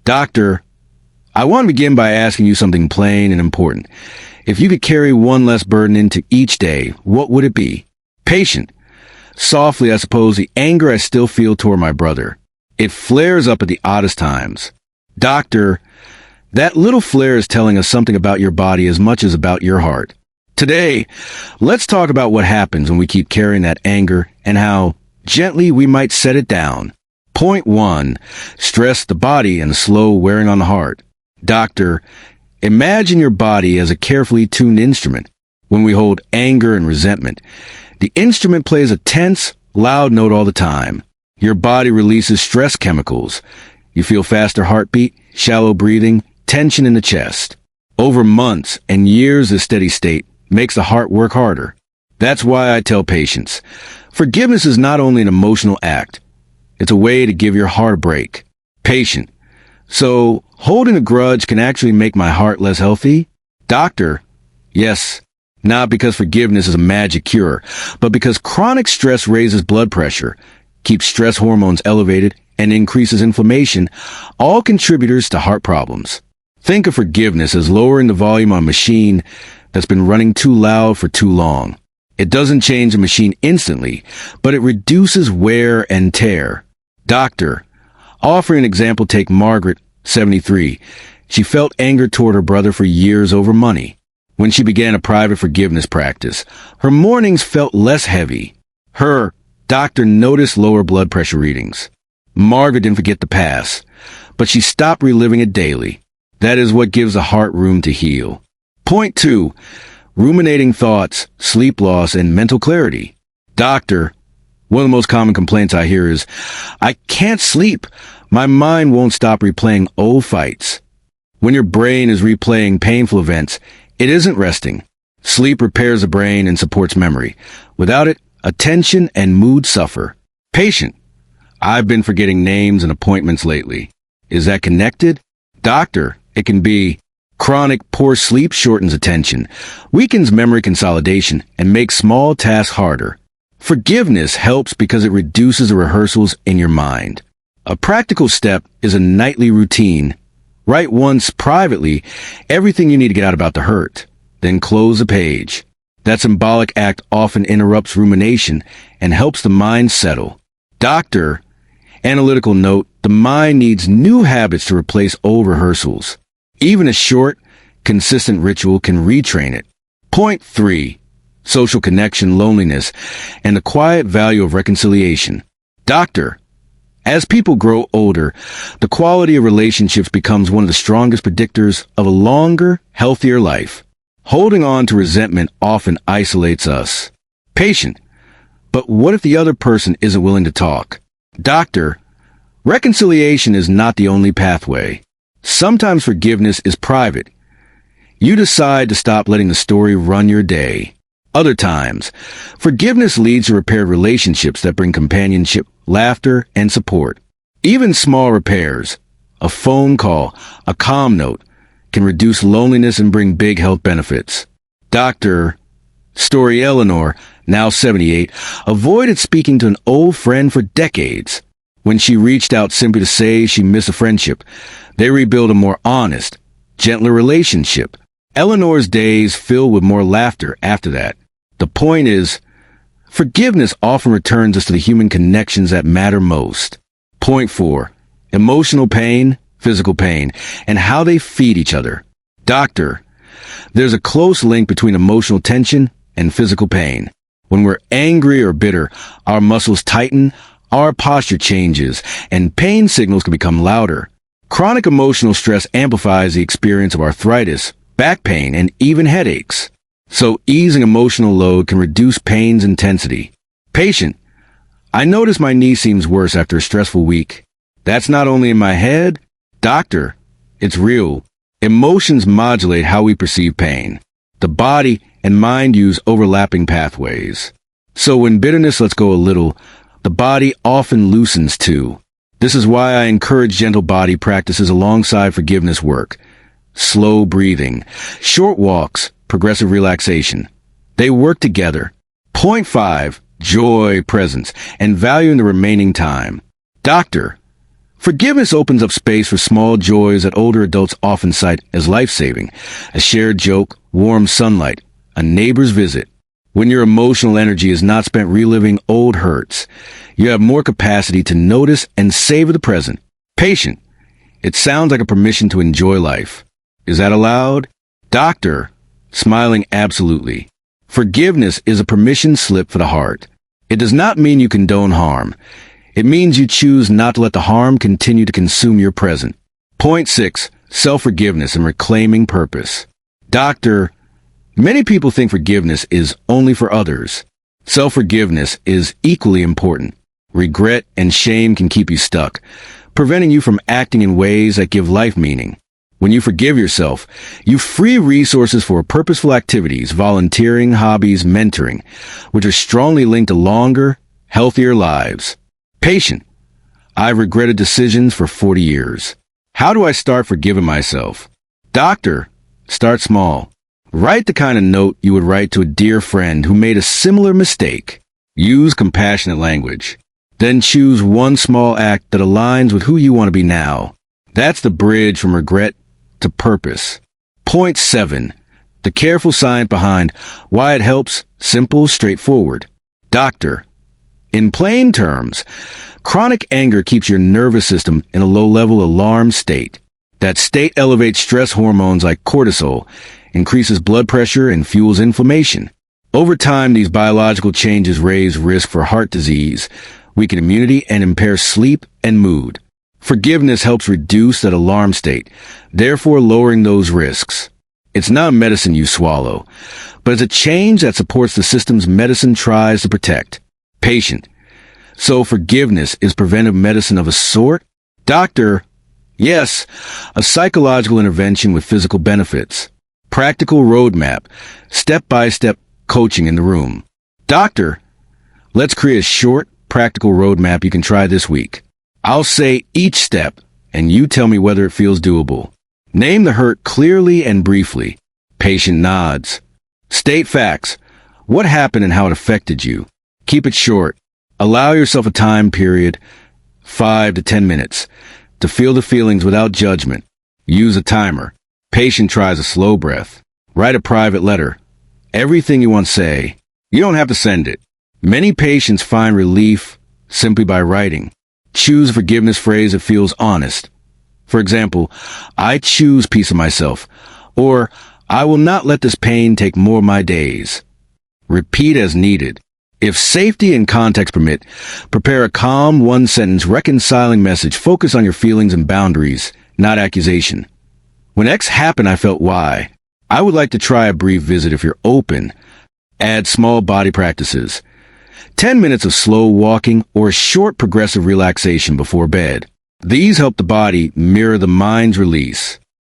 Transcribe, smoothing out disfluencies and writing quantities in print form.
Doctor, I want to begin by asking you something plain and important. If you could carry one less burden into each day, what would it be? Patient. Softly, I suppose, the anger I still feel toward my brother. It flares up at the oddest times. Doctor, that little flare is telling us something about your body as much as about your heart. Today, let's talk about what happens when we keep carrying that anger and how gently we might set it down. Point 1. Stress the body and slow wearing on the heart. Doctor, imagine your body as a carefully tuned instrument. When we hold anger and resentment, the instrument plays a tense, loud note all the time. Your body releases stress chemicals. You feel faster heartbeat, shallow breathing, tension in the chest. Over months and years, this steady state makes the heart work harder. That's why I tell patients, forgiveness is not only an emotional act, it's a way to give your heart a break. Patient. So, holding a grudge can actually make my heart less healthy? Doctor. Yes. Not because forgiveness is a magic cure, but because chronic stress raises blood pressure, keeps stress hormones elevated, and increases inflammation, all contributors to heart problems. Think of forgiveness as lowering the volume on a machine that's been running too loud for too long. It doesn't change the machine instantly, but it reduces wear and tear. Doctor, offering an example, take Margaret, 73. She felt anger toward her brother for years over money. When she began a private forgiveness practice, her mornings felt less heavy. Her doctor noticed lower blood pressure readings. Margaret didn't forget the past, but she stopped reliving it daily. That is what gives the heart room to heal. Point 2. Ruminating thoughts, sleep loss, and mental clarity. Doctor, one of the most common complaints I hear is, I can't sleep. My mind won't stop replaying old fights. When your brain is replaying painful events, it isn't resting. Sleep repairs the brain and supports memory. Without it, attention and mood suffer. Patient. I've been forgetting names and appointments lately. Is that connected? Doctor, it can be. Chronic poor sleep shortens attention, weakens memory consolidation, and makes small tasks harder. Forgiveness helps because it reduces the rehearsals in your mind. A practical step is a nightly routine. Write once privately everything you need to get out about the hurt. Then close the page. That symbolic act often interrupts rumination and helps the mind settle. Doctor, analytical note, the mind needs new habits to replace old rehearsals. Even a short, consistent ritual can retrain it. Point 3. Social connection, loneliness, and the quiet value of reconciliation. Doctor, as people grow older, the quality of relationships becomes one of the strongest predictors of a longer, healthier life. Holding on to resentment often isolates us. Patient, but what if the other person isn't willing to talk? Doctor, reconciliation is not the only pathway. Sometimes forgiveness is private. You decide to stop letting the story run your day. Other times, forgiveness leads to repaired relationships that bring companionship, laughter, and support. Even small repairs, a phone call, a calm note, can reduce loneliness and bring big health benefits. Doctor, story Eleanor, now 78, avoided speaking to an old friend for decades. When she reached out simply to say she missed a friendship, they rebuilt a more honest, gentler relationship. Eleanor's days filled with more laughter after that. The point is, forgiveness often returns us to the human connections that matter most. Point 4. Emotional pain, physical pain, and how they feed each other. Doctor, there's a close link between emotional tension and physical pain. When we're angry or bitter, our muscles tighten, our posture changes, and pain signals can become louder. Chronic emotional stress amplifies the experience of arthritis, back pain, and even headaches. So easing emotional load can reduce pain's intensity. Patient, I notice my knee seems worse after a stressful week. That's not only in my head. Doctor, it's real. Emotions modulate how we perceive pain. The body and mind use overlapping pathways. So when bitterness lets go a little, the body often loosens too. This is why I encourage gentle body practices alongside forgiveness work. Slow breathing, short walks, progressive relaxation. They work together. Point 5. Joy, presence, and value in the remaining time. Doctor, Forgiveness opens up space for small joys that older adults often cite as life-saving. A shared joke, warm sunlight, a neighbor's visit. When your emotional energy is not spent reliving old hurts, you have more capacity to notice and savor the present. Patient. It sounds like a permission to enjoy life. Is that allowed? Doctor. Smiling absolutely. Forgiveness is a permission slip for the heart. It does not mean you condone harm. It means you choose not to let the harm continue to consume your present. Point 6. Self-forgiveness and reclaiming purpose. Doctor. Many people think forgiveness is only for others. Self-forgiveness is equally important. Regret and shame can keep you stuck, preventing you from acting in ways that give life meaning. When you forgive yourself, you free resources for purposeful activities, volunteering, hobbies, mentoring, which are strongly linked to longer, healthier lives. Patient. I've regretted decisions for 40 years. How do I start forgiving myself? Doctor. Start small. Write the kind of note you would write to a dear friend who made a similar mistake. Use compassionate language. Then choose one small act that aligns with who you want to be now. That's the bridge from regret to purpose. Point 7. The careful science behind why it helps, simple, straightforward. Doctor. In plain terms, chronic anger keeps your nervous system in a low-level alarm state. That state elevates stress hormones like cortisol, increases blood pressure, and fuels inflammation. Over time, these biological changes raise risk for heart disease, weaken immunity, and impair sleep and mood. Forgiveness helps reduce that alarm state, therefore lowering those risks. It's not a medicine you swallow, but it's a change that supports the systems medicine tries to protect. Patient. So forgiveness is preventive medicine of a sort? Doctor. Yes, a psychological intervention with physical benefits. Practical roadmap, step-by-step coaching in the room. Doctor, let's create a short, practical roadmap you can try this week. I'll say each step, and you tell me whether it feels doable. Name the hurt clearly and briefly. Patient nods. State facts. What happened and how it affected you. Keep it short. Allow yourself a time period, 5 to 10 minutes, to feel the feelings without judgment. Use a timer. Patient tries a slow breath. Write a private letter. Everything you want to say. You don't have to send it. Many patients find relief simply by writing. Choose a forgiveness phrase that feels honest. For example, I choose peace of myself, or I will not let this pain take more of my days. Repeat as needed. If safety and context permit, prepare a calm, one-sentence reconciling message. Focus on your feelings and boundaries, not accusation. When X happened, I felt Y. I would like to try a brief visit if you're open. Add small body practices. 10 minutes of slow walking or short progressive relaxation before bed. These help the body mirror the mind's release.